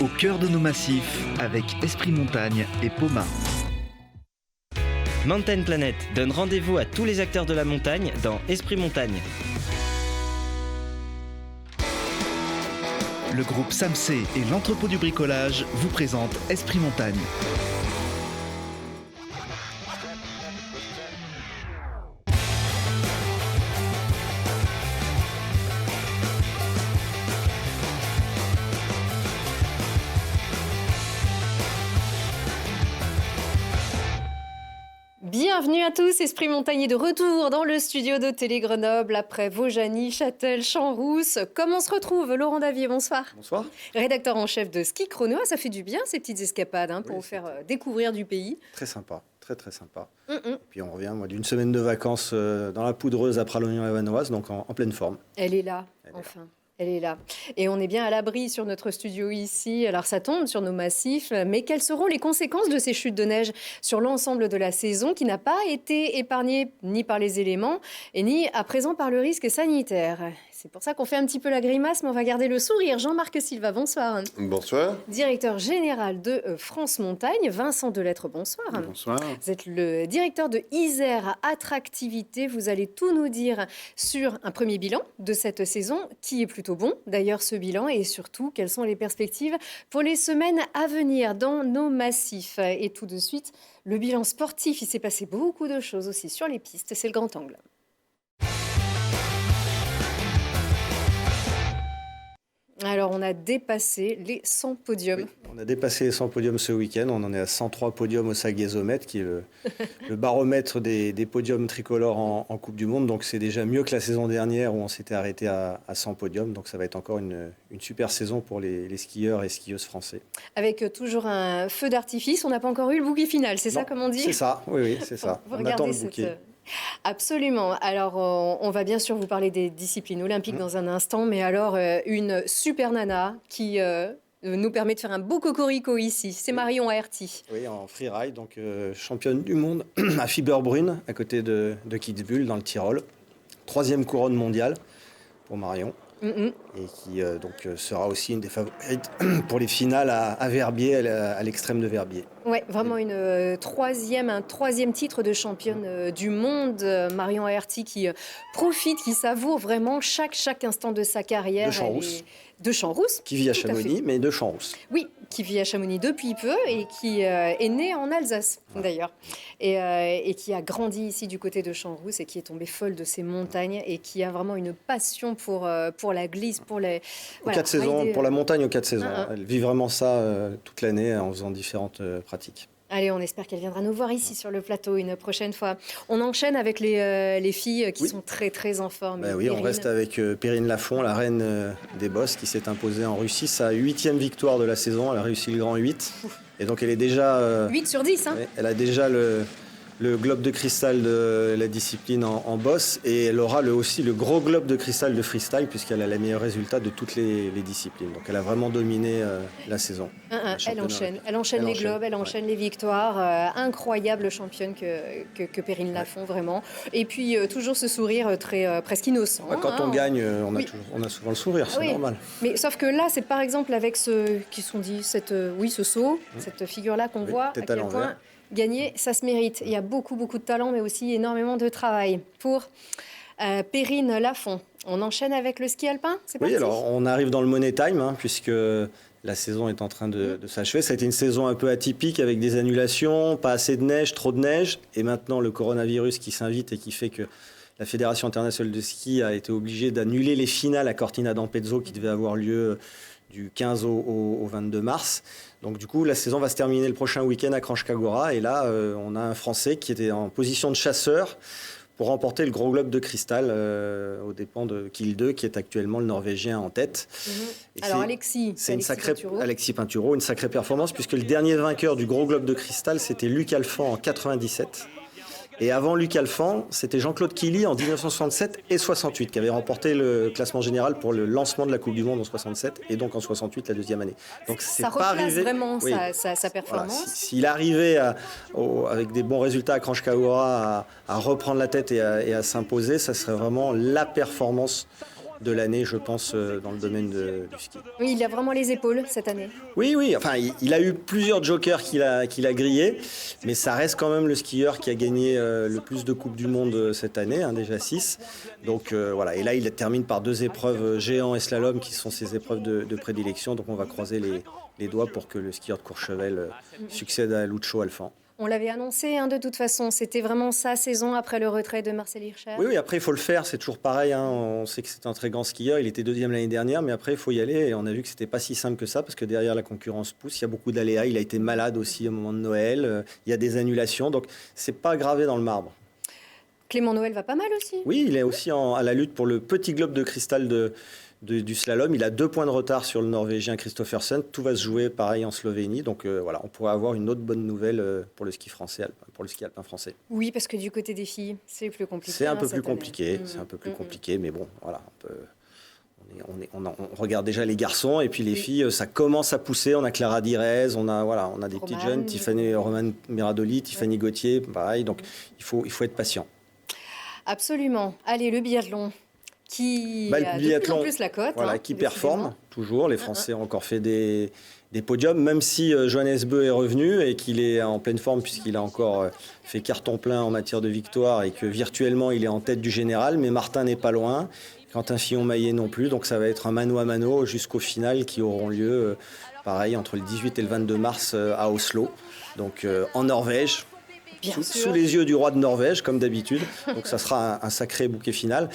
au cœur de nos massifs avec Esprit Montagne et Poma. Mountain Planet donne rendez-vous à tous les acteurs de la montagne dans Esprit Montagne. Le groupe Samsé et l'entrepôt du bricolage vous présentent Esprit Montagne. Bienvenue à tous, Esprit Montagne est de retour dans le studio de Télé Grenoble après Vaujany, Châtel, Champs-Rousse. Comment on se retrouve? Laurent Davier, bonsoir. Bonsoir. Rédacteur en chef de Ski Chrono. Ça fait du bien ces petites escapades pour vous faire découvrir du pays. Très sympa, très sympa. Et puis on revient d'une semaine de vacances dans la poudreuse à Pralognan-la-Vanoise, donc en pleine forme. Elle est là, enfin. Elle est là. Et on est bien à l'abri sur notre studio ici. Alors ça tombe sur nos massifs, mais quelles seront les conséquences de ces chutes de neige sur l'ensemble de la saison qui n'a pas été épargnée ni par les éléments et ni à présent par le risque sanitaire? C'est pour ça qu'on fait un petit peu la grimace, mais on va garder le sourire. Jean-Marc Silva, bonsoir. Bonsoir. Directeur général de France Montagne. Vincent Delettre, bonsoir. Bonsoir. Vous êtes le directeur de Isère Attractivité. Vous allez tout nous dire sur un premier bilan de cette saison qui est plutôt bon. D'ailleurs, ce bilan et surtout, quelles sont les perspectives pour les semaines à venir dans nos massifs. Et tout de suite, le bilan sportif. Il s'est passé beaucoup de choses aussi sur les pistes. C'est le grand angle. Alors, on a dépassé les 100 podiums. Oui, on a dépassé les 100 podiums ce week-end. On en est à 103 podiums au Sagazomètre, qui est le baromètre des podiums tricolores en Coupe du Monde. Donc, c'est déjà mieux que la saison dernière où on s'était arrêté à 100 podiums. Donc, ça va être encore une super saison pour les skieurs et skieuses français. Avec toujours un feu d'artifice. On n'a pas encore eu le bouquet final, c'est ça comme on dit? C'est ça, oui, c'est ça. Vous on attend le bouquet. Cette... Absolument. Alors, on va bien sûr vous parler des disciplines olympiques dans un instant, mais alors une super nana qui nous permet de faire un beau cocorico ici. C'est Marion Aerty. Oui, en freeride, donc championne du monde à Fieberbrunn, à côté de Kitzbühel, dans le Tyrol. 3e couronne mondiale pour Marion. Et qui sera aussi une des favorites pour les finales à Verbier, à l'extrême de Verbier. Oui, vraiment un troisième titre de championne du monde. Marion Aerty qui profite, qui savoure vraiment chaque instant de sa carrière. De Champs-Rousse. Qui vit à Chamonix, mais de Champs-Rousse. Oui, qui vit à Chamonix depuis peu et qui est née en Alsace, d'ailleurs. Et qui a grandi ici du côté de Champs-Rousse et qui est tombée folle de ces montagnes et qui a vraiment une passion pour la glisse, pour les... Voilà, 4 saisons, pour la montagne aux 4 saisons. Elle vit vraiment ça toute l'année en faisant différentes pratiques. Allez, on espère qu'elle viendra nous voir ici sur le plateau une prochaine fois. On enchaîne avec les filles qui sont très en forme. Oui, on reste avec Perrine Lafont, la reine des bosses, qui s'est imposée en Russie. Sa 8e victoire de la saison. Elle a réussi le grand 8. Et donc elle est déjà... 8 sur 10, hein. Elle a déjà le globe de cristal de la discipline en bosse. Et elle aura aussi le gros globe de cristal de freestyle, puisqu'elle a les meilleurs résultats de toutes les disciplines. Donc elle a vraiment dominé la saison. Elle enchaîne les globes, elle enchaîne les victoires. Incroyable championne que Perrine Lafont, vraiment. Et puis toujours ce sourire presque innocent. Quand on gagne, on a souvent le sourire, c'est normal. Mais sauf que là, c'est par exemple avec ce saut, cette figure-là qu'on voit, à quel point gagner, ça se mérite. Il y a beaucoup de talent, mais aussi énormément de travail. Pour Perrine Lafont, on enchaîne avec le ski alpin, c'est parti. Oui, alors on arrive dans le money time, puisque la saison est en train de s'achever. Ça a été une saison un peu atypique avec des annulations, pas assez de neige, trop de neige. Et maintenant, le coronavirus qui s'invite et qui fait que la Fédération internationale de ski a été obligée d'annuler les finales à Cortina d'Ampezzo qui devaient avoir lieu du 15 au 22 mars. Donc du coup, la saison va se terminer le prochain week-end à Kranjska-Gora. Et là, on a un Français qui était en position de chasseur pour remporter le gros globe de cristal aux dépens de Kiel 2, qui est actuellement le Norvégien en tête. Alors Alexis Pinturo, une sacrée performance, puisque le dernier vainqueur du gros globe de cristal, c'était Luc Alphand en 97. Et avant Luc Alphand, c'était Jean-Claude Killy en 1967 et 68 qui avait remporté le classement général pour le lancement de la Coupe du Monde en 67 et donc en 68 la deuxième année. Donc c'est ça pas replace arrivé vraiment sa performance. Voilà, s'il arrivait avec des bons résultats à Kranjska-Gora à reprendre la tête et à s'imposer, ça serait vraiment la performance de l'année, je pense, dans le domaine du ski. Oui, il a vraiment les épaules cette année. Oui, enfin, il a eu plusieurs jokers qu'il a grillés, mais ça reste quand même le skieur qui a gagné le plus de Coupes du Monde cette année, déjà 6. Donc voilà, et là il termine par 2 épreuves géant et slalom qui sont ses épreuves de prédilection, donc on va croiser les doigts pour que le skieur de Courchevel succède à Lucho Alphand. On l'avait annoncé de toute façon, c'était vraiment sa saison après le retrait de Marcel Hirscher. Oui, après il faut le faire, c'est toujours pareil. On sait que c'est un très grand skieur, il était 2e l'année dernière, mais après il faut y aller. Et on a vu que c'était pas si simple que ça parce que derrière la concurrence pousse, il y a beaucoup d'aléas. Il a été malade aussi au moment de Noël, il y a des annulations, donc c'est pas gravé dans le marbre. Clément Noël va pas mal aussi. Oui, il est aussi à la lutte pour le petit globe de cristal du slalom. Il a 2 points de retard sur le Norvégien Kristoffersen. Tout va se jouer pareil en Slovénie. Donc voilà, on pourrait avoir une autre bonne nouvelle pour le ski français, pour le ski alpin français. Oui, parce que du côté des filles, c'est plus compliqué. C'est un peu plus compliqué. C'est un peu plus compliqué, mais bon, voilà. On regarde déjà les garçons et puis les filles, ça commence à pousser. On a Clara Direz, on a des petites jeunes, Tiffany Roman Miradoli, Tiffany Gauthier, pareil. Donc il faut être patient. Absolument. Allez, le biathlon qui a de plus en plus la cote. Voilà, qui performe toujours. Les Français ont encore fait des podiums, même si Johannes Beu est revenu et qu'il est en pleine forme puisqu'il a encore fait carton plein en matière de victoire et que virtuellement il est en tête du général, mais Martin n'est pas loin. Quentin Fillon-Maillet non plus, donc ça va être un mano à mano jusqu'au final qui auront lieu, pareil, entre le 18 et le 22 mars à Oslo, donc en Norvège. Sous les yeux du roi de Norvège, comme d'habitude. Donc ça sera un sacré bouquet final.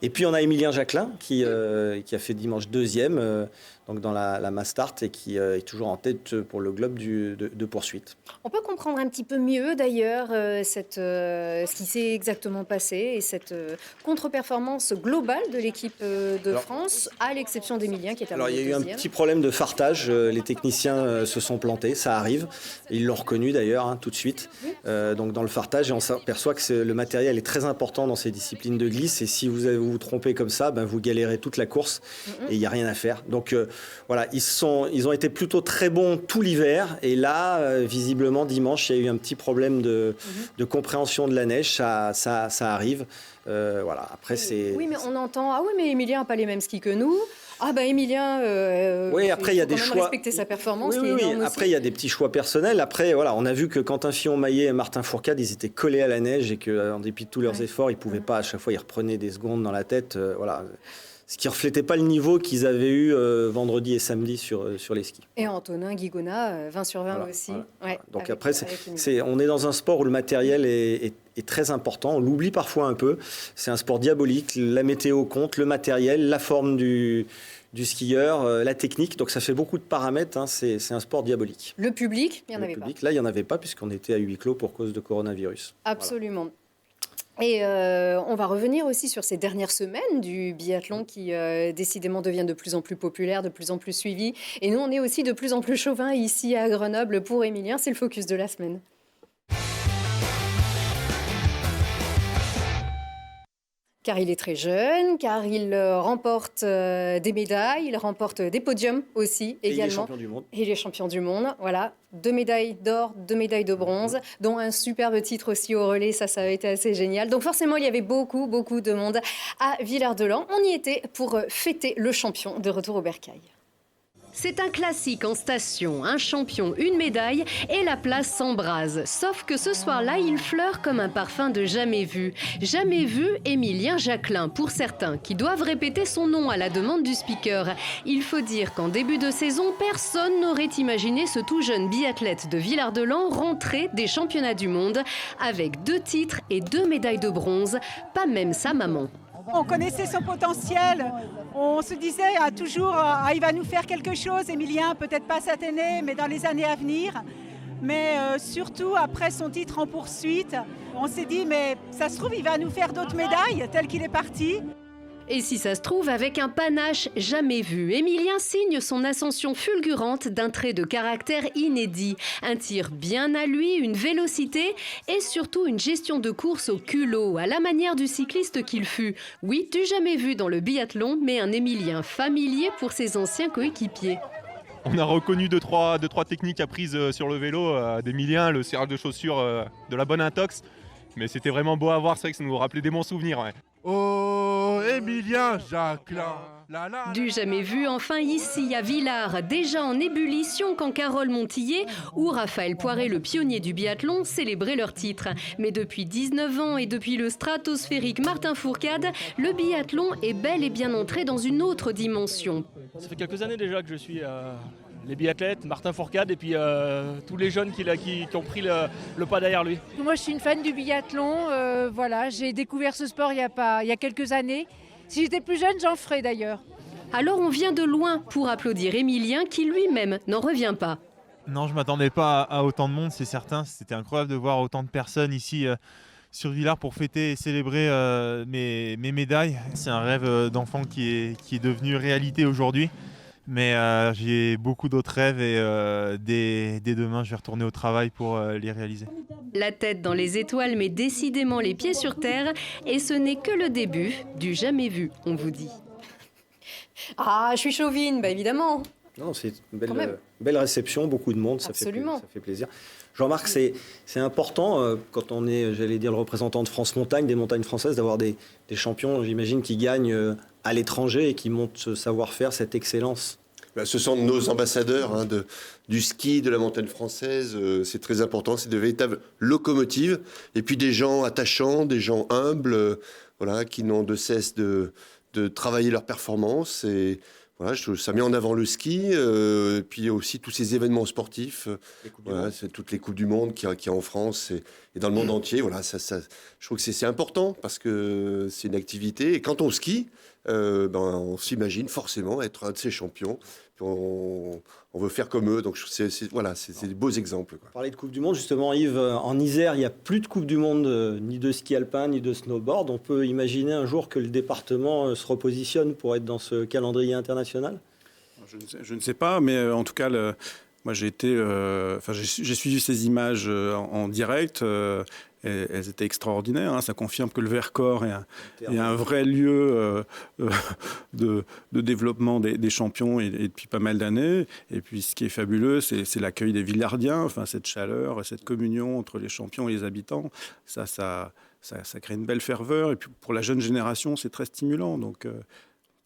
Et puis on a Émilien Jacquelin qui a fait dimanche 2e donc dans la mass start et qui est toujours en tête pour le globe de poursuite. On peut comprendre un petit peu mieux d'ailleurs ce qui s'est exactement passé et cette contre-performance globale de l'équipe de France, à l'exception d'Émilien qui est à il y a eu un petit problème de fartage. Les techniciens se sont plantés, ça arrive. Ils l'ont reconnu d'ailleurs tout de suite. Donc dans le fartage, et on s'aperçoit que le matériel est très important dans ces disciplines de glisse. Et si vous vous trompez comme ça, vous galérez toute la course et il n'y a rien à faire. Donc voilà, ils ont été plutôt très bons tout l'hiver. Et là, visiblement, dimanche, il y a eu un petit problème de compréhension de la neige. Ça arrive. Voilà. Après, c'est... Oui, mais on entend, ah oui, mais Émilien n'a pas les mêmes skis que nous. Ah Émilien, oui, après il y a des choix. Respecter sa performance. Oui. Après il y a des petits choix personnels. Après voilà, on a vu que Quentin Fillon-Maillet et Martin Fourcade, ils étaient collés à la neige et qu'en dépit de tous leurs efforts, ils pouvaient pas. À chaque fois, ils reprenaient des secondes dans la tête. Voilà. Ce qui reflétait pas le niveau qu'ils avaient eu vendredi et samedi sur les skis. Et Antonin Guigona, 20 sur 20 voilà, aussi. Voilà. Ouais, donc après, on est dans un sport où le matériel est très important. On l'oublie parfois un peu. C'est un sport diabolique. La météo compte, le matériel, la forme du skieur, la technique. Donc ça fait beaucoup de paramètres. C'est un sport diabolique. Le public, il n'y en avait pas. Là, il n'y en avait pas puisqu'on était à huis clos pour cause de coronavirus. Absolument. Voilà. Et on va revenir aussi sur ces dernières semaines du biathlon qui décidément devient de plus en plus populaire, de plus en plus suivi. Et nous, on est aussi de plus en plus chauvin ici à Grenoble pour Émilien. C'est le focus de la semaine. Car il est très jeune, car il remporte des médailles, il remporte des podiums aussi également. Il est champion du monde. Et il est champion du monde, voilà. 2 médailles d'or, 2 médailles de bronze, dont un superbe titre aussi au relais, ça a été assez génial. Donc forcément, il y avait beaucoup de monde à Villard-de-Lans. On y était pour fêter le champion de retour au bercail. C'est un classique en station, un champion, une médaille et la place s'embrase. Sauf que ce soir-là, il fleure comme un parfum de jamais vu. Jamais vu, Émilien Jacquelin, pour certains, qui doivent répéter son nom à la demande du speaker. Il faut dire qu'en début de saison, personne n'aurait imaginé ce tout jeune biathlète de Villard-de-Lans rentrer des championnats du monde avec 2 titres et 2 médailles de bronze, pas même sa maman. On connaissait son potentiel, on se disait toujours il va nous faire quelque chose, Émilien, peut-être pas cette année, mais dans les années à venir. Mais surtout après son titre en poursuite, on s'est dit mais ça se trouve il va nous faire d'autres médailles tel qu'il est parti. Et si ça se trouve, avec un panache jamais vu, Émilien signe son ascension fulgurante d'un trait de caractère inédit. Un tir bien à lui, une vélocité et surtout une gestion de course au culot, à la manière du cycliste qu'il fut. Oui, du jamais vu dans le biathlon, mais un Émilien familier pour ses anciens coéquipiers. On a reconnu deux, trois techniques apprises sur le vélo d'Émilien, le serrage de chaussures, de la bonne intox. Mais c'était vraiment beau à voir, c'est vrai que ça nous rappelait des bons souvenirs. Ouais. Oh, Émilien Jacquelin. Du jamais vu, enfin ici à Villars, déjà en ébullition quand Carole Montillet ou Raphaël Poiré, le pionnier du biathlon, célébraient leur titre. Mais depuis 19 ans et depuis le stratosphérique Martin Fourcade, le biathlon est bel et bien entré dans une autre dimension. Ça fait quelques années déjà que je suis les biathlètes, Martin Fourcade et puis tous les jeunes qui ont pris le pas derrière lui. Moi je suis une fan du biathlon, voilà, j'ai découvert ce sport il y a quelques années. Si j'étais plus jeune, j'en ferais d'ailleurs. Alors on vient de loin pour applaudir Émilien qui lui-même n'en revient pas. Non, je ne m'attendais pas à autant de monde, c'est certain. C'était incroyable de voir autant de personnes ici sur Villars pour fêter et célébrer mes médailles. C'est un rêve d'enfant qui est devenu réalité aujourd'hui. Mais j'ai beaucoup d'autres rêves et dès demain, je vais retourner au travail pour les réaliser. La tête dans les étoiles, mais décidément les pieds sur terre. Et ce n'est que le début du jamais vu, on vous dit. Ah, je suis chauvine, bah évidemment. Non, c'est une belle réception, beaucoup de monde, ça fait plaisir. Jean-Marc, c'est important quand on est, j'allais dire, le représentant de France Montagne, des montagnes françaises, d'avoir des champions, j'imagine, qui gagnent à l'étranger et qui montrent ce savoir-faire, cette excellence. Ce sont nos ambassadeurs du ski, de la montagne française. C'est très important, c'est de véritables locomotives. Et puis des gens attachants, des gens humbles, voilà, qui n'ont de cesse de travailler leur performance. Et voilà, ça met en avant le ski, et puis aussi tous ces événements sportifs. Voilà, c'est toutes les Coupes du Monde qu'il y a en France et dans le monde entier. Voilà, je trouve que c'est important parce que c'est une activité. Et quand on skie, on s'imagine forcément être un de ces champions. On veut faire comme eux. Donc c'est des beaux exemples, quoi. Parler de Coupe du Monde, justement, Yves, en Isère, il n'y a plus de Coupe du Monde, ni de ski alpin, ni de snowboard. On peut imaginer un jour que le département se repositionne pour être dans ce calendrier international ? Je ne sais pas, mais en tout cas, moi j'ai suivi ces images en direct. Elles étaient extraordinaires. Hein. Ça confirme que le Vercors est un vrai lieu de développement des champions et depuis pas mal d'années. Et puis ce qui est fabuleux, c'est l'accueil des Villardiens, enfin, cette chaleur, cette communion entre les champions et les habitants. Ça crée une belle ferveur. Et puis pour la jeune génération, c'est très stimulant. Donc,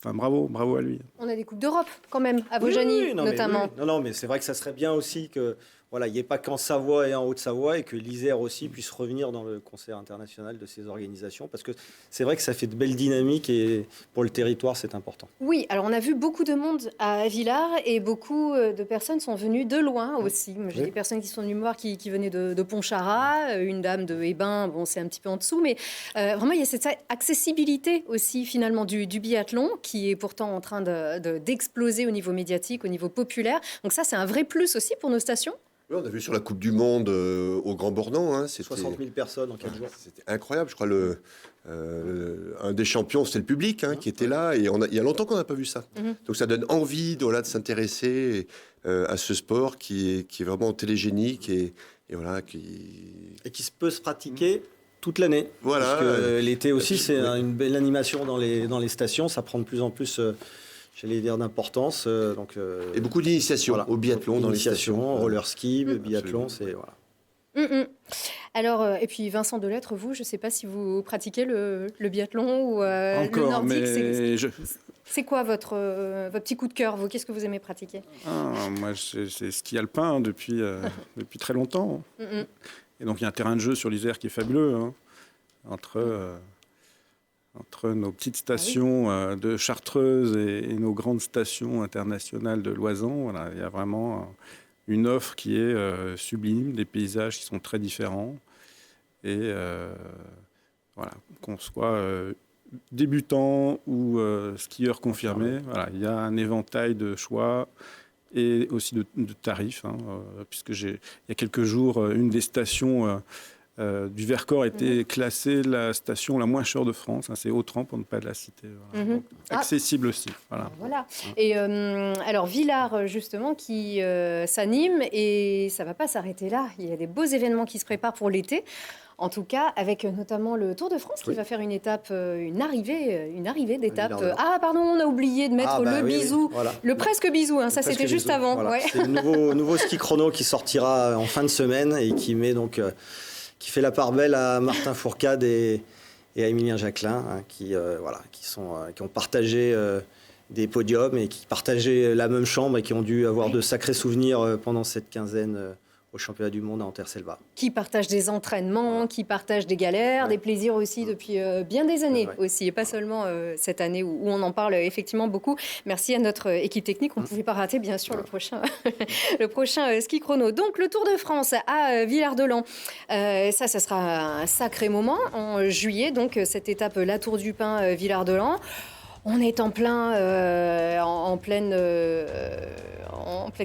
bravo à lui. On a des Coupes d'Europe quand même, à Vaujany notamment. Mais c'est vrai que ça serait bien aussi que il n'y ait pas qu'en Savoie et en Haute-Savoie et que l'Isère aussi puisse revenir dans le concert international de ces organisations parce que c'est vrai que ça fait de belles dynamiques et pour le territoire, c'est important. Oui, alors on a vu beaucoup de monde à Villars et beaucoup de personnes sont venues de loin aussi. J'ai des personnes qui sont venues me voir qui venaient de Pontcharrat, une dame de Hébin, bon c'est un petit peu en dessous, mais vraiment il y a cette accessibilité aussi finalement du biathlon qui est pourtant en train d'exploser au niveau médiatique, au niveau populaire. Donc ça c'est un vrai plus aussi pour nos stations. Oui, on a vu sur la Coupe du Monde au Grand Bornand. Hein, 60 000 personnes en 4 jours. C'était incroyable. Je crois un des champions, c'était le public qui était là. Et il y a longtemps qu'on n'a pas vu ça. Donc ça donne envie de s'intéresser à ce sport qui est vraiment télégénique et qui peut se pratiquer toute l'année. Voilà. Parce que l'été aussi, c'est une belle animation dans les stations. Ça prend de plus en plus... j'allais dire d'importance. Et beaucoup d'initiations au biathlon dans les stations. Roller ski, biathlon, c'est... Voilà. Alors, et puis Vincent Delettre, vous, je ne sais pas si vous pratiquez le biathlon ou encore, le nordique. Mais c'est quoi votre petit coup de cœur, vous ? Qu'est-ce que vous aimez pratiquer ? Moi, c'est ski alpin depuis très longtemps. Et donc, il y a un terrain de jeu sur l'Isère qui est fabuleux, entre nos petites stations de Chartreuse et nos grandes stations internationales de Loisan. Voilà, il y a vraiment une offre qui est sublime, des paysages qui sont très différents. Et qu'on soit débutant ou skieur confirmé, il y a un éventail de choix et aussi de tarifs. Puisque il y a quelques jours, une des stations... du Vercors était classée la station la moins chère de France. C'est Autran pour ne pas la citer. Voilà. Donc, accessible aussi. Voilà. Et alors Villars justement qui s'anime et ça ne va pas s'arrêter là. Il y a des beaux événements qui se préparent pour l'été. En tout cas, avec notamment le Tour de France qui va faire une étape, une arrivée d'étape. Ah pardon, on a oublié de mettre le bisou, voilà. Le presque bisou. Ça c'était juste avant. Voilà. Ouais. C'est le nouveau ski chrono qui sortira en fin de semaine et qui met donc qui fait la part belle à Martin Fourcade et et à Émilien Jacquelin, hein, qui ont partagé des podiums et qui partageaient la même chambre et qui ont dû avoir de sacrés souvenirs pendant cette quinzaine au championnat du monde à Anterselva. Qui partagent des entraînements, qui partagent des galères, des plaisirs aussi depuis bien des années aussi, et pas seulement cette année où on en parle effectivement beaucoup. Merci à notre équipe technique. On ne pouvait pas rater bien sûr le prochain ski chrono. Donc le Tour de France à Villard-de-Lans, ça sera un sacré moment en juillet. Donc cette étape, la Tour du Pin Villard-de-Lans. On est en pleine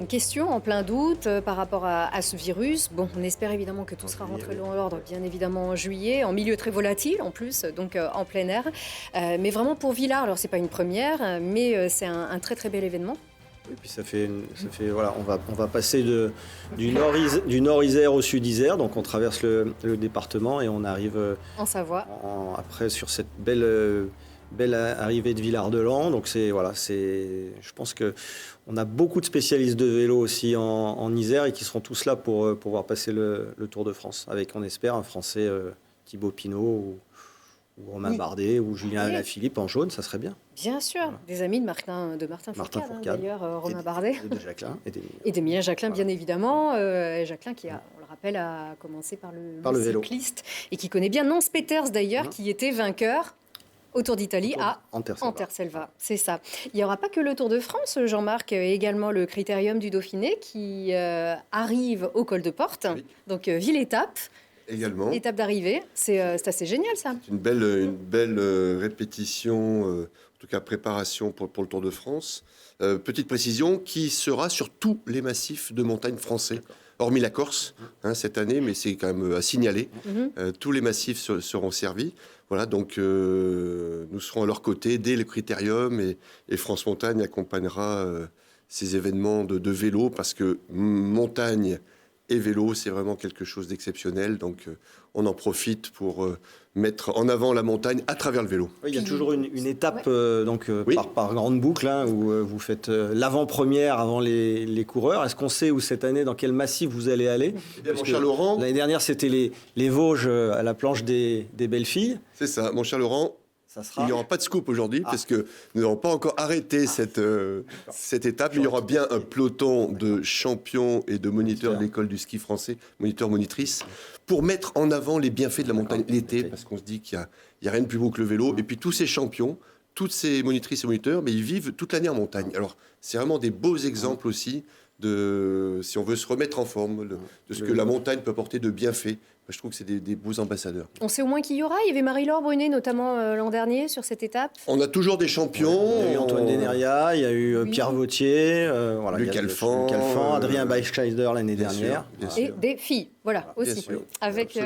question, en plein doute par rapport à ce virus. Bon, on espère évidemment que tout sera rentré dans l'ordre, bien évidemment en juillet, en milieu très volatile en plus, donc en plein air. Mais vraiment pour Villard, alors c'est pas une première, mais c'est un très très bel événement. Et puis voilà, on va passer du nord Isère au sud Isère, donc on traverse le département et on arrive en Savoie. Après sur cette belle arrivée de Villard-de-Lans. Donc je pense qu'on a beaucoup de spécialistes de vélo aussi en Isère et qui seront tous là pour pouvoir passer le Tour de France avec, on espère, un Français Thibaut Pinot ou Romain Bardet ou Julien Alaphilippe en jaune, ça serait bien. Bien sûr, voilà. Des amis de Martin Fourcade, d'ailleurs, Romain Bardet. Et de Jacquelin. Et d'Emilien Jacquelin, bien évidemment. Jacquelin qui on le rappelle, a commencé par le cycliste et qui connaît bien Nance Peters d'ailleurs, qui était vainqueur au Tour d'Italie à Anterselva. C'est ça. Il n'y aura pas que le Tour de France, Jean-Marc, également le Critérium du Dauphiné qui arrive au col de Porte. Oui. Donc, ville-étape. Également. Étape d'arrivée. C'est assez génial, ça. C'est une belle répétition, en tout cas préparation pour le Tour de France. Petite précision, qui sera sur tous les massifs de montagne français. Hormis la Corse, cette année, mais c'est quand même à signaler. Tous les massifs seront servis. Voilà, donc nous serons à leur côté dès le Critérium et France Montagne accompagnera ces événements de vélo parce que montagne et vélo, c'est vraiment quelque chose d'exceptionnel. Donc on en profite pour mettre en avant la montagne à travers le vélo. Oui, il y a toujours une étape par grande boucle où vous faites l'avant-première avant les coureurs. Est-ce qu'on sait où cette année, dans quel massif vous allez aller? Mon cher Laurent, l'année dernière, c'était les Vosges à la planche des belles filles. C'est ça, mon cher Laurent. Il n'y aura pas de scoop aujourd'hui parce que nous n'avons pas encore arrêté cette étape. Il y aura bien un peloton de champions et de moniteurs de l'école du ski français, moniteurs-monitrices, pour mettre en avant les bienfaits de la montagne l'été, parce qu'on se dit qu'il n'y a rien de plus beau que le vélo. Et puis tous ces champions, toutes ces monitrices et moniteurs, mais ils vivent toute l'année en montagne. Alors c'est vraiment des beaux exemples aussi si on veut se remettre en forme, de ce que la montagne peut apporter de bienfaits. Je trouve que c'est des beaux ambassadeurs. On sait au moins qui y aura. Il y avait Marie-Laure Brunet, notamment l'an dernier, sur cette étape. On a toujours des champions. Il y a eu Antoine Deneria, il y a eu Pierre Vautier, Luc Alphand, Adrien Beichschneider l'année dernière. Bien sûr. Et des filles, voilà, aussi. Sûr, avec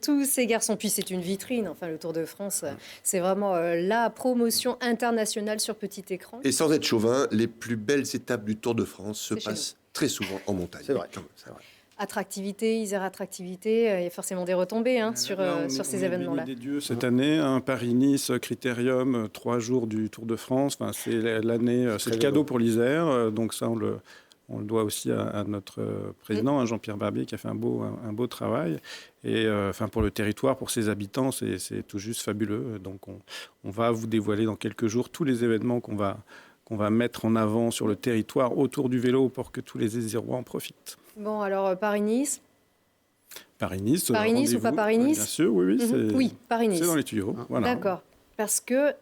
tous ces garçons. Puis c'est une vitrine, enfin, le Tour de France. C'est vraiment la promotion internationale sur petit écran. Et sans être chauvin, les plus belles étapes du Tour de France se passent très souvent en montagne. C'est vrai. Attractivité, Isère attractivité, il y a forcément des retombées sur ces événements-là. On est des dieux cette année, Paris-Nice, Critérium, 3 jours du Tour de France. Enfin, c'est l'année, c'est le cadeau pour l'Isère. Donc ça, on le doit aussi à notre président, Jean-Pierre Barbier, qui a fait un beau travail. Et pour le territoire, pour ses habitants, c'est tout juste fabuleux. Donc on va vous dévoiler dans quelques jours tous les événements qu'on va mettre en avant sur le territoire autour du vélo pour que tous les Isérois en profitent. Bon, alors Paris-Nice. Paris-Nice ou pas Paris-Nice? Bien sûr, oui. Oui, Paris-Nice. C'est dans les tuyaux. Voilà. D'accord. Parce que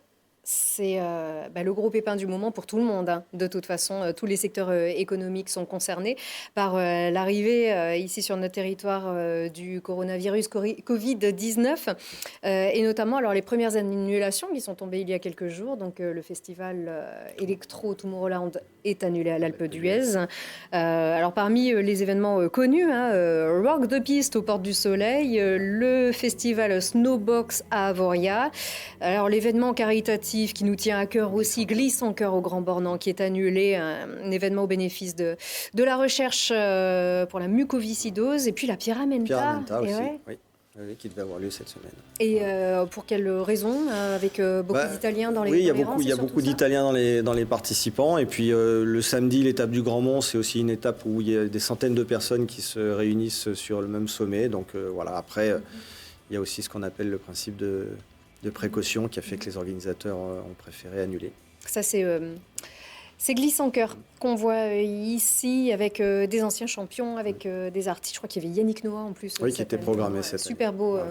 c'est le gros pépin du moment pour tout le monde. De toute façon, tous les secteurs économiques sont concernés par l'arrivée ici sur notre territoire du coronavirus Covid-19 et notamment alors les premières annulations qui sont tombées il y a quelques jours. Donc le festival Electro Tomorrowland est annulé à l'Alpe d'Huez. Alors parmi les événements connus, Rock de piste aux Portes du Soleil, le festival Snowbox à Avoria. Alors l'événement caritatif qui nous tient à cœur aussi, Glisse en cœur au Grand Bornand, qui est annulé, un événement au bénéfice de la recherche pour la mucoviscidose, et puis la Pierramenta aussi, oui, qui devait avoir lieu cette semaine. Et pour quelle raison? Avec beaucoup d'Italiens dans les rangs? Oui, il y a beaucoup d'Italiens dans les participants, et puis le samedi, l'étape du Grand Mont, c'est aussi une étape où il y a des centaines de personnes qui se réunissent sur le même sommet, donc voilà, après... il y a aussi ce qu'on appelle le principe de précaution qui a fait que les organisateurs ont préféré annuler. Ça, c'est Glisse-en-Cœur qu'on voit ici avec des anciens champions, avec des artistes. Je crois qu'il y avait Yannick Noah en plus. Oui, qui était programmé cette année.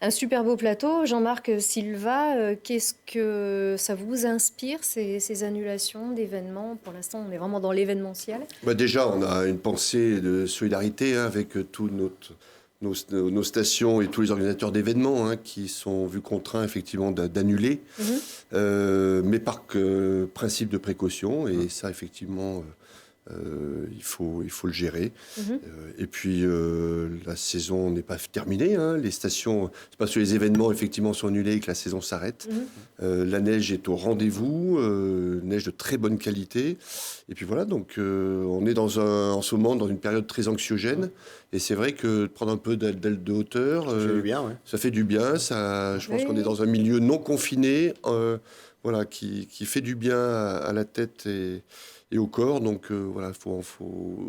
Un super beau plateau. Jean-Marc Silva, qu'est-ce que ça vous inspire, ces annulations d'événements? Pour l'instant, on est vraiment dans l'événementiel. Déjà, on a une pensée de solidarité avec tous nos stations et tous les organisateurs d'événements qui sont vus contraints effectivement d'annuler, mais par principe de précaution, et ça effectivement il faut le gérer. Et puis la saison n'est pas terminée, les stations, c'est parce que les événements effectivement sont annulés que la saison s'arrête. La neige est au rendez-vous, neige de très bonne qualité, et puis voilà, donc on est en ce moment dans une période très anxiogène, et c'est vrai que de prendre un peu d'aile de hauteur, ça fait du bien, je pense qu'on est dans un milieu non confiné, qui fait du bien à la tête et au corps, donc il faut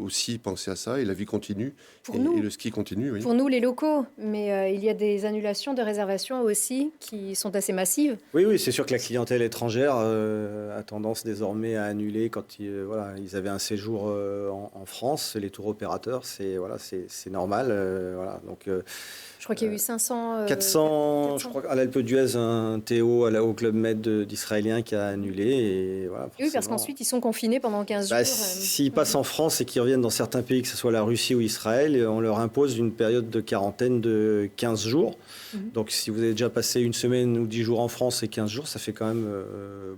aussi penser à ça, et la vie continue, et le ski continue. Oui. Pour nous les locaux, mais il y a des annulations de réservations aussi qui sont assez massives. Oui, c'est sûr que la clientèle étrangère a tendance désormais à annuler quand ils avaient un séjour en France. Les tours opérateurs, c'est normal. Donc, je crois qu'il y a eu 500... 400, je crois qu'à l'Alpe d'Huez, un Théo au Club Med d'Israéliens qui a annulé. Et oui, parce qu'ensuite, ils sont confinés pendant 15 jours. S'ils passent en France et qu'ils reviennent dans certains pays, que ce soit la Russie ou Israël, on leur impose une période de quarantaine de 15 jours. Donc si vous avez déjà passé une semaine ou 10 jours en France et 15 jours, ça fait quand même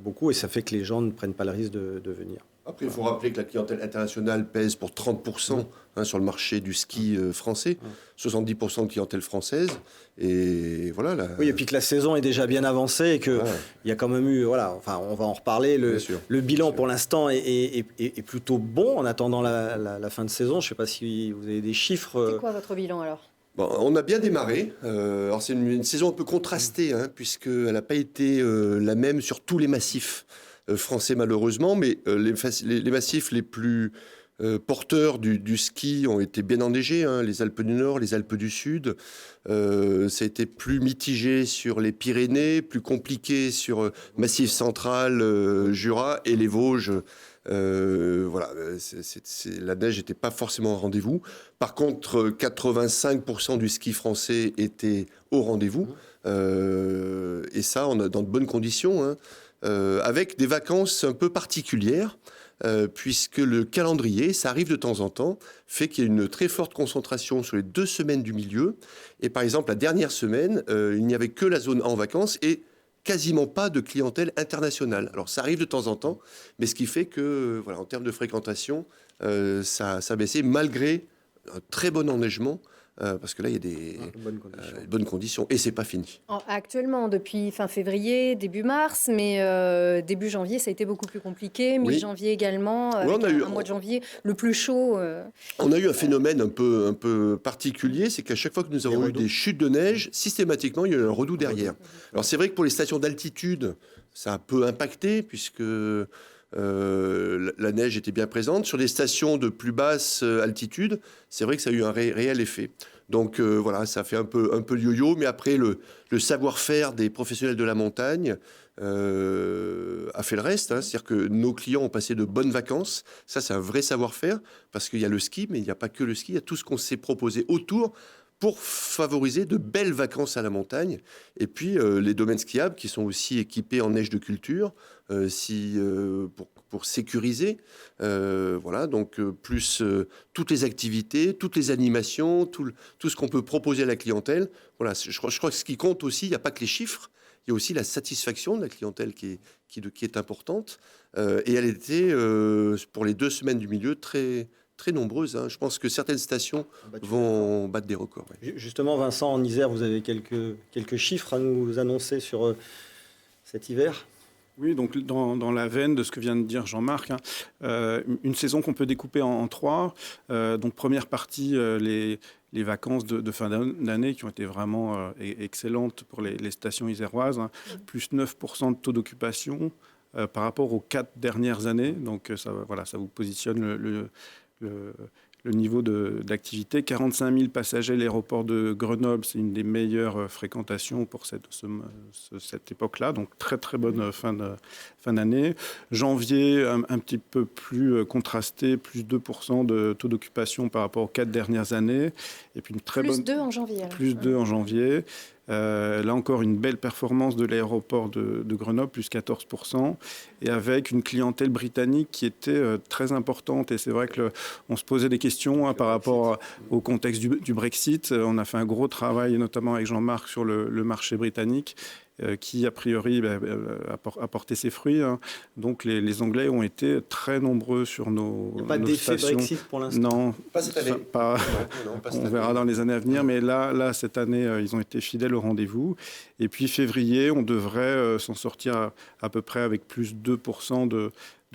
beaucoup, et ça fait que les gens ne prennent pas le risque de venir. Après, il faut rappeler que la clientèle internationale pèse pour 30% sur le marché du ski français, 70% de clientèle française. Et voilà. Oui, et puis que la saison est déjà bien avancée et qu'il y a quand même eu, on va en reparler. Le bilan pour l'instant est plutôt bon en attendant la fin de saison. Je ne sais pas si vous avez des chiffres. C'est quoi votre bilan alors ? On a bien démarré. Alors c'est une saison un peu contrastée, puisqu'elle n'a pas été la même sur tous les massifs français malheureusement, mais les massifs les plus porteurs du ski ont été bien enneigés, les Alpes du Nord, les Alpes du Sud. Ça a été plus mitigé sur les Pyrénées, plus compliqué sur Massif Central, Jura et les Vosges. La neige n'était pas forcément au rendez-vous. Par contre, 85% du ski français était au rendez-vous. Et ça, on a dans de bonnes conditions, avec des vacances un peu particulières, puisque le calendrier, ça arrive de temps en temps, fait qu'il y a une très forte concentration sur les 2 semaines du milieu. Et par exemple, la dernière semaine, il n'y avait que la zone A en vacances et quasiment pas de clientèle internationale. Alors ça arrive de temps en temps, mais ce qui fait que, en termes de fréquentation, ça a baissé malgré un très bon enneigement. Parce que là, il y a des bonnes conditions. Et c'est pas fini. Actuellement, depuis fin février, début mars, mais début janvier, ça a été beaucoup plus compliqué. Mi-janvier également, avec un mois de janvier le plus chaud. On a eu un phénomène un peu particulier, c'est qu'à chaque fois que nous avons eu des chutes de neige, systématiquement, il y a eu un redout derrière. Alors c'est vrai que pour les stations d'altitude, ça a un peu impacté, puisque... la neige était bien présente. Sur des stations de plus basse altitude, c'est vrai que ça a eu un réel effet. Donc ça fait un peu yo-yo, mais après le savoir-faire des professionnels de la montagne a fait le reste. C'est-à-dire que nos clients ont passé de bonnes vacances. Ça, c'est un vrai savoir-faire, parce qu'il y a le ski, mais il n'y a pas que le ski, il y a tout ce qu'on s'est proposé autour pour favoriser de belles vacances à la montagne. Et puis les domaines skiables qui sont aussi équipés en neige de culture, pour sécuriser. Donc plus toutes les activités, toutes les animations, tout ce qu'on peut proposer à la clientèle. Voilà, je crois que ce qui compte aussi, il n'y a pas que les chiffres, il y a aussi la satisfaction de la clientèle qui est importante. Et elle était, pour les 2 semaines du milieu, très nombreuses. Je pense que certaines stations vont battre des records. Ouais. Justement, Vincent, en Isère, vous avez quelques chiffres à nous annoncer sur cet hiver ? Oui, donc dans la veine de ce que vient de dire Jean-Marc, une saison qu'on peut découper en 3. Donc première partie, les vacances de fin d'année qui ont été vraiment excellentes pour les stations iséroises, plus 9% de taux d'occupation par rapport aux 4 dernières années. Donc ça vous positionne le niveau d'activité. 45 000 passagers à l'aéroport de Grenoble, c'est une des meilleures fréquentations pour cette époque-là, donc très très bonne fin d'année. Janvier, un petit peu plus contrasté, plus 2% de taux d'occupation par rapport aux 4 dernières années. Et puis une très plus bonne... 2 en janvier. Plus 2 en janvier. Là encore, une belle performance de l'aéroport de Grenoble, plus 14%, et avec une clientèle britannique qui était très importante. Et c'est vrai qu'on se posait des questions par rapport au contexte du Brexit. On a fait un gros travail, notamment avec Jean-Marc, sur le marché britannique, qui, a priori, a porté ses fruits. Donc, les Anglais ont été très nombreux sur nos stations. Il n'y a pas d'effet Brexit pour l'instant? Non, pas cette année. On verra dans les années à venir. Mais là, cette année, ils ont été fidèles au rendez-vous. Et puis, février, on devrait s'en sortir à peu près avec plus 2% de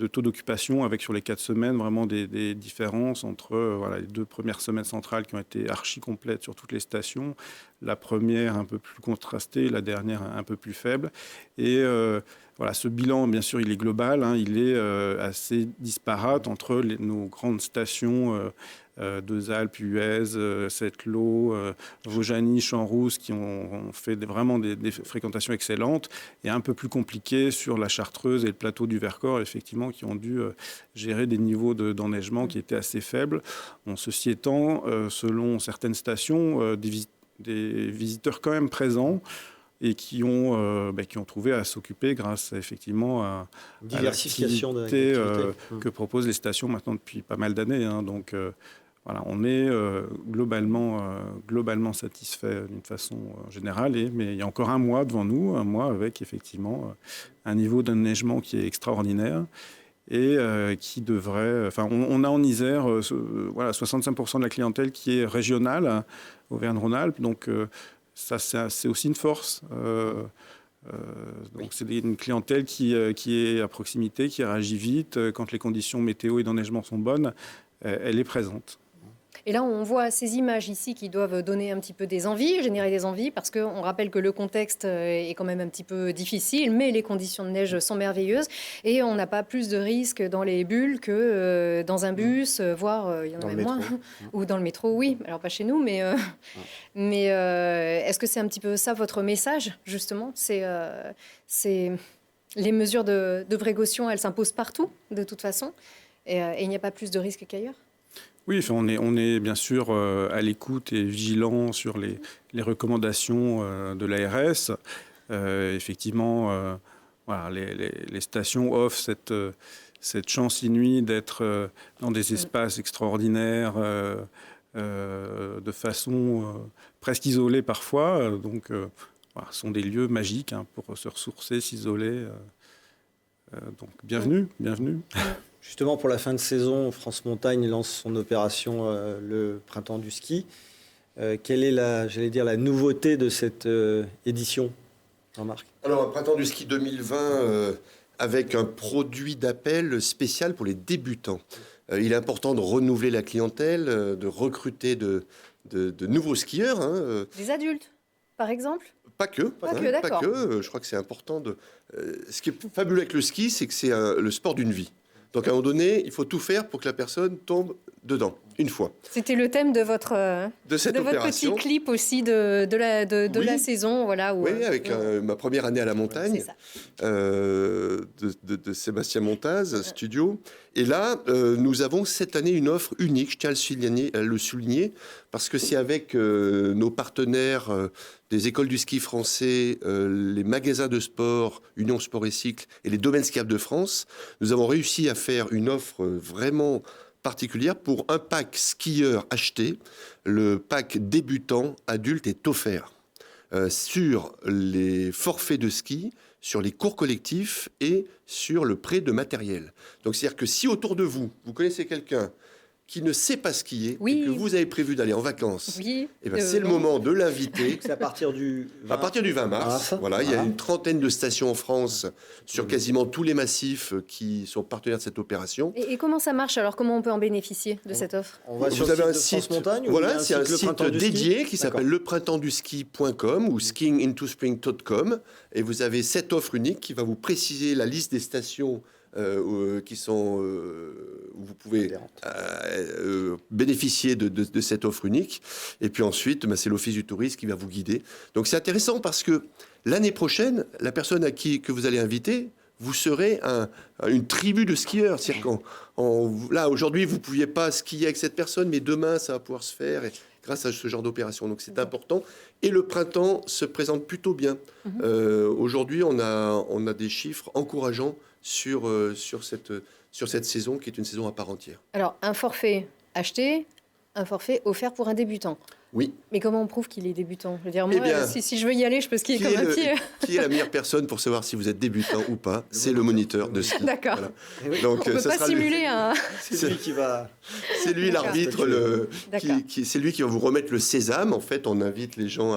taux d'occupation, avec sur les 4 semaines vraiment des différences entre les 2 premières semaines centrales qui ont été archi complètes sur toutes les stations, la première un peu plus contrastée, la dernière un peu plus faible. Et ce bilan, bien sûr, il est global, il est assez disparate entre nos grandes stations Deux Alpes, Huez, Settelo, Vaujany, Champs-Rousse, qui ont fait vraiment des fréquentations excellentes, et un peu plus compliqué sur la Chartreuse et le plateau du Vercors, effectivement, qui ont dû gérer des niveaux d'enneigement qui étaient assez faibles. Ceci étant, selon certaines stations, des visiteurs quand même présents, et qui ont trouvé à s'occuper grâce effectivement à diversification de l'activité que proposent les stations maintenant depuis pas mal d'années. Donc on est globalement satisfait d'une façon générale, mais il y a encore un mois devant nous, un mois avec effectivement un niveau d'enneigement qui est extraordinaire. Et qui devrait... on a en Isère 65% de la clientèle qui est régionale, Auvergne-Rhône-Alpes, donc ça, c'est aussi une force. Donc c'est une clientèle qui est à proximité, qui réagit vite. Quand les conditions météo et d'enneigement sont bonnes, elle est présente. Et là, on voit ces images ici qui doivent donner un petit peu des envies, générer des envies, parce qu'on rappelle que le contexte est quand même un petit peu difficile, mais les conditions de neige sont merveilleuses. Et on n'a pas plus de risques dans les bulles que dans un bus, voire il y en a même moins. Ou dans le métro, oui. Alors pas chez nous, mais est-ce que c'est un petit peu ça votre message, justement ? C'est les mesures de précaution, elles s'imposent partout, de toute façon, et il n'y a pas plus de risques qu'ailleurs ? Oui, on est bien sûr à l'écoute et vigilant sur les recommandations de l'ARS. Effectivement, les stations offrent cette chance inouïe d'être dans des espaces extraordinaires, de façon presque isolée parfois. Donc, ce sont des lieux magiques pour se ressourcer, s'isoler. Donc, bienvenue. Justement, pour la fin de saison, France Montagne lance son opération le Printemps du ski. Quelle est la nouveauté de cette édition, Jean-Marc ? Alors, un Printemps du ski 2020 avec un produit d'appel spécial pour les débutants. Il est important de renouveler la clientèle, de recruter de nouveaux skieurs. Des adultes, par exemple ? Pas que, d'accord. Je crois que c'est important. Ce qui est fabuleux avec le ski, c'est que c'est le sport d'une vie. Donc, à un moment donné, il faut tout faire pour que la personne tombe dedans, une fois. C'était le thème de votre petit clip aussi de la saison. Oui, avec ma première année à la montagne, de Sébastien Montaz, studio. Et là, nous avons cette année une offre unique, je tiens à le souligner, parce que c'est avec nos partenaires des écoles du ski français, les magasins de sport, Union Sport et Cycle et les domaines skiables de France, nous avons réussi à faire une offre vraiment particulière pour un pack skieur acheté. Le pack débutant adulte est offert sur les forfaits de ski, sur les cours collectifs et sur le prêt de matériel. Donc c'est-à-dire que si autour de vous, vous connaissez quelqu'un qui ne sait pas skier, et que vous avez prévu d'aller en vacances, c'est le moment de l'inviter. C'est à partir du 20 mars. Voilà, il y a une trentaine de stations en France sur quasiment tous les massifs qui sont partenaires de cette opération. Et comment ça marche alors ? Comment on peut en bénéficier de cette offre ? Vous avez un site Montagne. Voilà, c'est un site dédié qui s'appelle leprintemps-du-ski.com ou skiingintospring.com, et vous avez cette offre unique qui va vous préciser la liste des stations où vous pouvez bénéficier de cette offre unique. Et puis ensuite, c'est l'Office du tourisme qui va vous guider. Donc c'est intéressant parce que l'année prochaine, la personne que vous allez inviter, vous serez une tribu de skieurs. C'est-à-dire là, aujourd'hui, vous ne pouviez pas skier avec cette personne, mais demain, ça va pouvoir se faire grâce à ce genre d'opération. Donc c'est important. Et le printemps se présente plutôt bien. Aujourd'hui, on a des chiffres encourageants sur cette saison, qui est une saison à part entière. Alors, un forfait acheté, un forfait offert pour un débutant. Oui. Mais comment on prouve qu'il est débutant? Je veux dire, moi, si je veux y aller, je peux skier comme un pied. Qui est la meilleure personne pour savoir si vous êtes débutant ou pas? C'est le moniteur de ski. D'accord. Voilà. Donc, on ne peut pas simuler un... C'est lui qui va... C'est lui l'arbitre, c'est lui qui va vous remettre le sésame. En fait, on invite les gens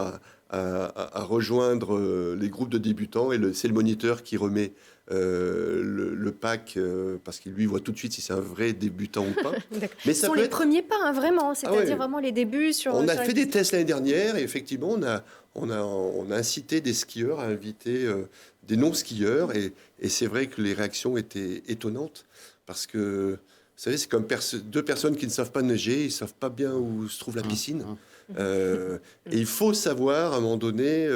à rejoindre les groupes de débutants et c'est le moniteur qui remet le pack parce qu'il lui voit tout de suite si c'est un vrai débutant ou pas. Mais ce sont les premiers pas, vraiment, c'est-à-dire vraiment les débuts sur... On a fait des tests l'année dernière et effectivement on a incité des skieurs à inviter des non-skieurs et c'est vrai que les réactions étaient étonnantes parce que vous savez, c'est comme deux personnes qui ne savent pas nager, ils ne savent pas bien où se trouve la piscine. Et il faut savoir, à un moment donné,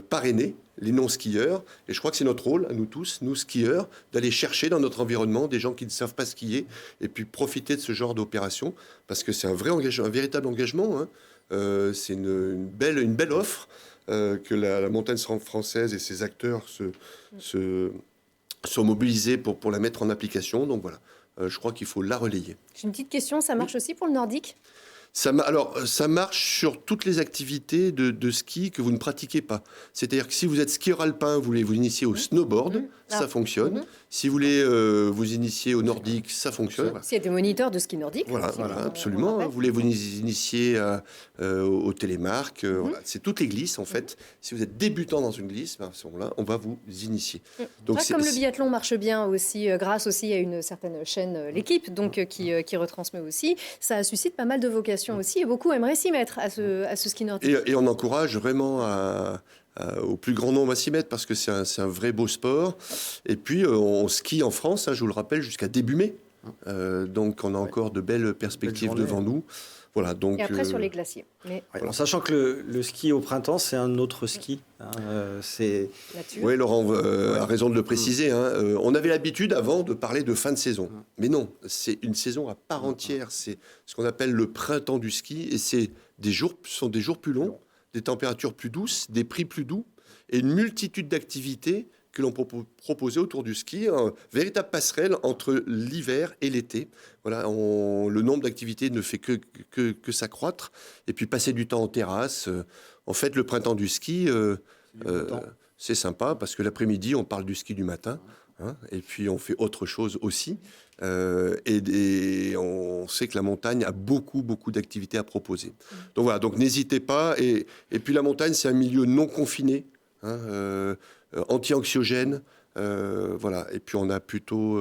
parrainer les non-skieurs. Et je crois que c'est notre rôle, à nous tous, nous skieurs, d'aller chercher dans notre environnement des gens qui ne savent pas skier et puis profiter de ce genre d'opération parce que c'est un vrai engagement, un véritable engagement. C'est une belle offre que la montagne française et ses acteurs sont mobilisés pour la mettre en application. Donc voilà. Je crois qu'il faut la relayer. J'ai une petite question, ça marche aussi pour le nordique? Ça marche sur toutes les activités de ski que vous ne pratiquez pas. C'est-à-dire que si vous êtes skieur alpin, vous voulez vous initier au snowboard, ça fonctionne. Si vous voulez vous initier au nordique, ça fonctionne. S'il y a des moniteurs de ski nordique. Voilà, absolument. Vous voulez vous initier au télémarque. C'est toutes les glisses, en fait. Si vous êtes débutant dans une glisse, à ce moment-là, on va vous initier. Donc, comme le biathlon marche bien aussi, grâce aussi à une certaine chaîne, l'équipe, donc qui retransmet aussi, ça suscite pas mal de vocations aussi, et beaucoup aimeraient s'y mettre à ce ski nordique. Et on encourage vraiment au plus grand nombre à s'y mettre parce que c'est un vrai beau sport. Et puis on skie en France, je vous le rappelle, jusqu'à début mai. Donc on a encore de belles perspectives devant nous. Voilà, donc, et après sur les glaciers. En sachant que le ski au printemps, c'est un autre ski. Oui, Laurent a raison de le préciser. On avait l'habitude avant de parler de fin de saison. Mais non, c'est une saison à part entière. C'est ce qu'on appelle le printemps du ski. Et ce sont des jours plus longs, des températures plus douces, des prix plus doux et une multitude d'activités que l'on proposait autour du ski, une véritable passerelle entre l'hiver et l'été. Voilà, le nombre d'activités ne fait que s'accroître. Et puis passer du temps en terrasse. En fait, le printemps du ski, c'est sympa parce que l'après-midi, on parle du ski du matin. Et puis on fait autre chose aussi. Et on sait que la montagne a beaucoup d'activités à proposer. Donc voilà, donc n'hésitez pas. Et puis la montagne, c'est un milieu non confiné. Anti-anxiogène, voilà. Et puis on a plutôt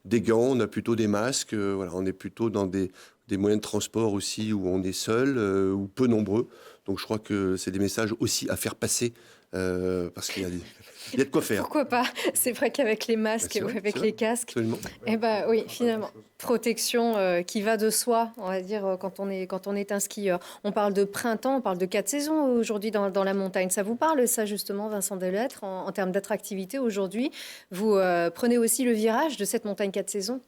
des gants, on a plutôt des masques, voilà. On est plutôt dans des moyens de transport aussi où on est seul ou peu nombreux. Donc je crois que c'est des messages aussi à faire passer parce qu'il y a de quoi faire. Pourquoi pas? C'est vrai qu'avec les masques ou avec les casques, oui, finalement, protection qui va de soi, on va dire, quand on est un skieur. On parle de printemps, on parle de 4 saisons aujourd'hui dans la montagne. Ça vous parle, ça, justement, Vincent Delettre, en termes d'attractivité aujourd'hui? Vous prenez aussi le virage de cette montagne 4 saisons?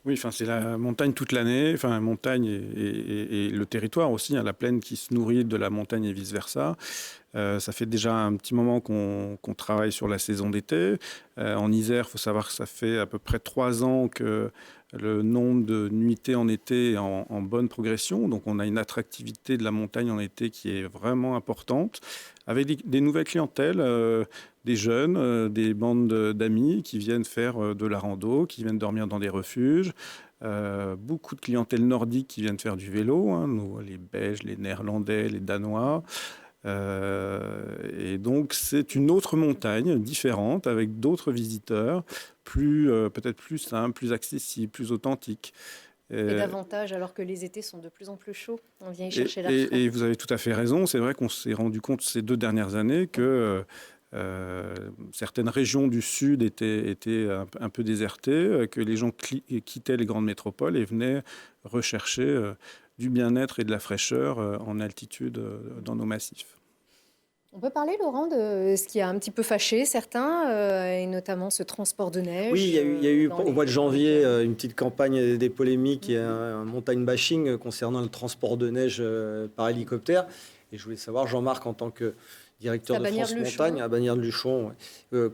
Oui, c'est la montagne toute l'année, la montagne et le territoire aussi, la plaine qui se nourrit de la montagne et vice-versa. Ça fait déjà un petit moment qu'on travaille sur la saison d'été. En Isère, il faut savoir que ça fait à peu près 3 ans que le nombre de nuitées en été est en bonne progression. Donc on a une attractivité de la montagne en été qui est vraiment importante, avec des nouvelles clientèles, des jeunes, des bandes d'amis qui viennent faire de la rando, qui viennent dormir dans des refuges. Beaucoup de clientèle nordique qui viennent faire du vélo, les Belges, les Néerlandais, les Danois. Et donc c'est une autre montagne différente avec d'autres visiteurs, peut-être plus simple, plus accessible, plus authentique. Et davantage alors que les étés sont de plus en plus chauds. On vient y chercher la et vous avez tout à fait raison. C'est vrai qu'on s'est rendu compte ces 2 dernières années que certaines régions du sud étaient un peu désertées, que les gens quittaient les grandes métropoles et venaient rechercher du bien-être et de la fraîcheur en altitude dans nos massifs. On peut parler, Laurent, de ce qui a un petit peu fâché certains, et notamment ce transport de neige. Oui, il y a eu au mois de janvier une petite campagne des polémiques et un montagne bashing concernant le transport de neige par hélicoptère. Et je voulais savoir, Jean-Marc, en tant que directeur de France Montagne, à Bagnères-de-Luchon,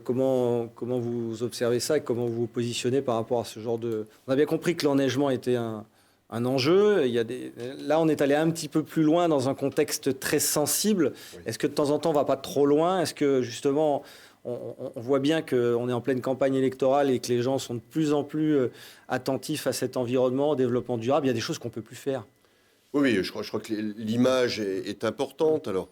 comment vous observez ça et comment vous vous positionnez par rapport à ce genre de... On a bien compris que l'enneigement était un enjeu. Là, on est allé un petit peu plus loin dans un contexte très sensible. Oui. Est-ce que de temps en temps, on ne va pas trop loin? Est-ce que justement, on voit bien qu'on est en pleine campagne électorale et que les gens sont de plus en plus attentifs à cet environnement, au développement durable? Il y a des choses qu'on ne peut plus faire. Oui, je crois que l'image est importante. Alors,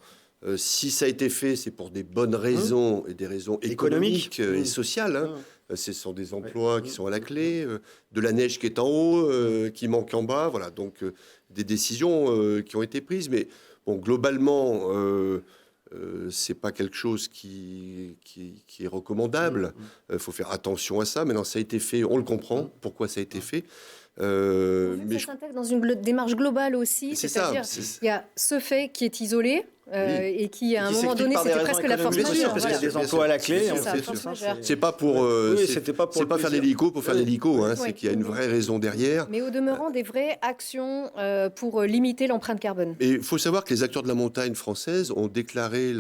si ça a été fait, c'est pour des bonnes raisons et des raisons économiques et sociales. Ce sont des emplois qui sont à la clé, de la neige qui est en haut, qui manque en bas. Voilà, donc des décisions qui ont été prises. Mais bon, globalement, c'est pas quelque chose qui est recommandable. Faut faire attention à ça. Maintenant, ça a été fait, on le comprend, pourquoi ça a été fait. Mais ça s'intègre dans une démarche globale aussi, c'est-à-dire il y a ce fait qui est isolé et qui à un moment donné c'était presque la force majeure. Parce qu'il y a des emplois à la clé. C'est pas pour, c'est pas faire l'hélico pour faire l'hélico, c'est qu'il y a une vraie raison derrière. Mais au demeurant des vraies actions pour limiter l'empreinte carbone. Et il faut savoir que les acteurs de la montagne française ont déclaré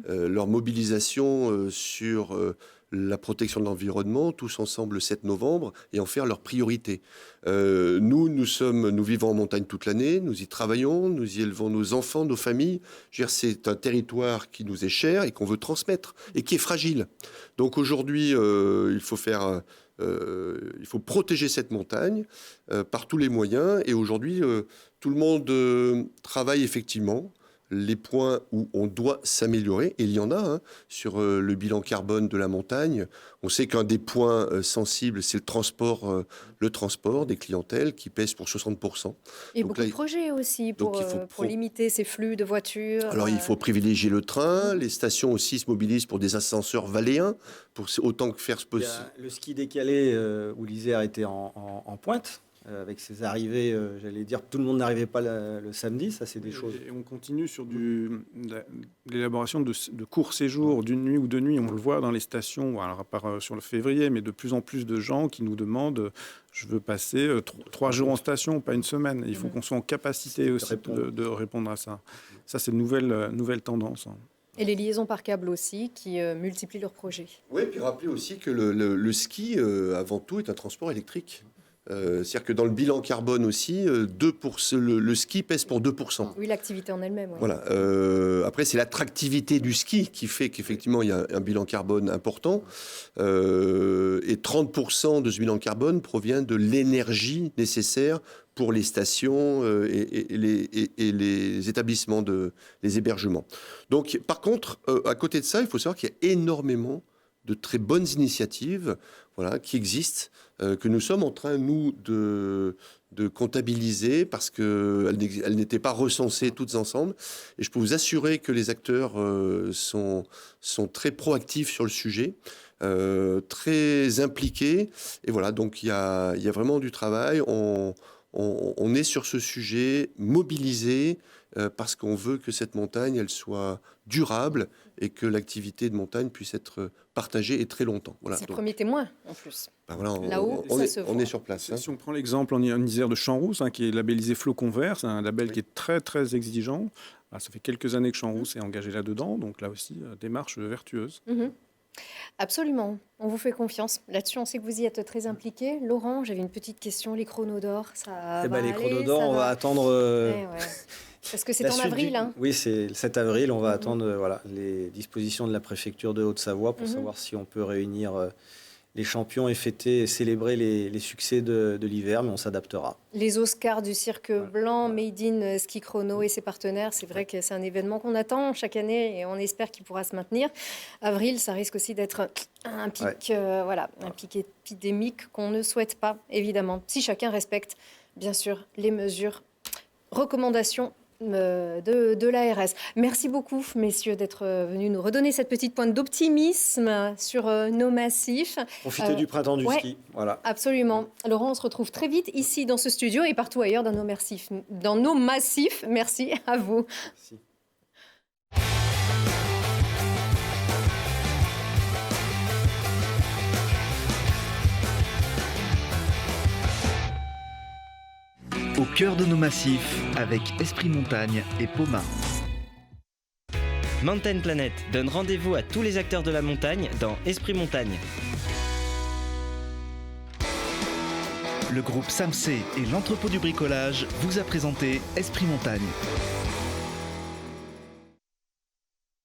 leur mobilisation sur la protection de l'environnement, tous ensemble le 7 novembre, et en faire leur priorité. Nous vivons en montagne toute l'année, nous y travaillons, nous y élevons nos enfants, nos familles. C'est un territoire qui nous est cher et qu'on veut transmettre, et qui est fragile. Donc aujourd'hui, il faut protéger cette montagne par tous les moyens, et aujourd'hui, tout le monde travaille effectivement les points où on doit s'améliorer, et il y en a sur le bilan carbone de la montagne. On sait qu'un des points sensibles, c'est le transport des clientèles qui pèse pour 60%. Et donc beaucoup de projets aussi pour limiter ces flux de voitures. Alors il faut privilégier le train, les stations aussi se mobilisent pour des ascenseurs valléens, pour autant que faire possible. Le ski décalé où l'Isère était en pointe. Avec ses arrivées, j'allais dire, tout le monde n'arrivait pas le samedi, ça c'est des choses. Et on continue sur l'élaboration de courts séjours d'une nuit ou deux nuits. On le voit dans les stations, alors à part sur le février, mais de plus en plus de gens qui nous demandent je veux passer 3 jours en station, pas une semaine. Il faut qu'on soit en capacité aussi de répondre à ça. Ça, c'est une nouvelle tendance. Et les liaisons par câble aussi, qui multiplient leurs projets. Oui, puis rappelez aussi que le ski, avant tout, est un transport électrique. C'est-à-dire que dans le bilan carbone aussi, le ski pèse pour 2%. Oui, l'activité en elle-même. Ouais. Voilà. Après, c'est l'attractivité du ski qui fait qu'effectivement, il y a un bilan carbone important. Et 30% de ce bilan carbone provient de l'énergie nécessaire pour les stations et les établissements, les hébergements. Donc, par contre, à côté de ça, il faut savoir qu'il y a énormément de très bonnes initiatives qui existent, que nous sommes en train, nous, de comptabiliser parce qu'elles n'étaient pas recensées toutes ensemble. Et je peux vous assurer que les acteurs sont très proactifs sur le sujet, très impliqués. Et voilà, donc il y a vraiment du travail. On est sur ce sujet mobilisé parce qu'on veut que cette montagne, elle soit durable et que l'activité de montagne puisse être partagée et très longtemps. Voilà. C'est le premier témoin, en plus. Ben voilà, là-haut, on est sur place. Si on prend l'exemple en Isère de Champs-Rousse, qui est labellisé Flocon Vert, c'est un label qui est très, très exigeant. Ça fait quelques années que Champs-Rousse est engagé là-dedans, donc là aussi, démarche vertueuse. Absolument. On vous fait confiance. Là-dessus, on sait que vous y êtes très impliqué. Laurent, j'avais une petite question. Les chronos d'or, ça va les aller, chronos d'or, on va attendre... Parce que c'est en avril. Oui, c'est le 7 avril. On va attendre les dispositions de la préfecture de Haute-Savoie pour savoir si on peut réunir les champions et fêter et célébrer les succès de l'hiver, mais on s'adaptera. Les Oscars du cirque blanc, Made in Ski Chrono et ses partenaires, c'est vrai que c'est un événement qu'on attend chaque année et on espère qu'il pourra se maintenir. Avril, ça risque aussi d'être un pic, un pic épidémique qu'on ne souhaite pas, évidemment, si chacun respecte, bien sûr, les mesures, recommandations de l'ARS. Merci beaucoup, messieurs, d'être venus nous redonner cette petite pointe d'optimisme sur nos massifs. Profitez du printemps du ski. Voilà. Absolument. Laurent, on se retrouve très vite ici dans ce studio et partout ailleurs dans nos massifs. Merci à vous. Merci. Au cœur de nos massifs, avec Esprit Montagne et Poma. Mountain Planet donne rendez-vous à tous les acteurs de la montagne dans Esprit Montagne. Le groupe Samsé et l'entrepôt du bricolage vous a présenté Esprit Montagne.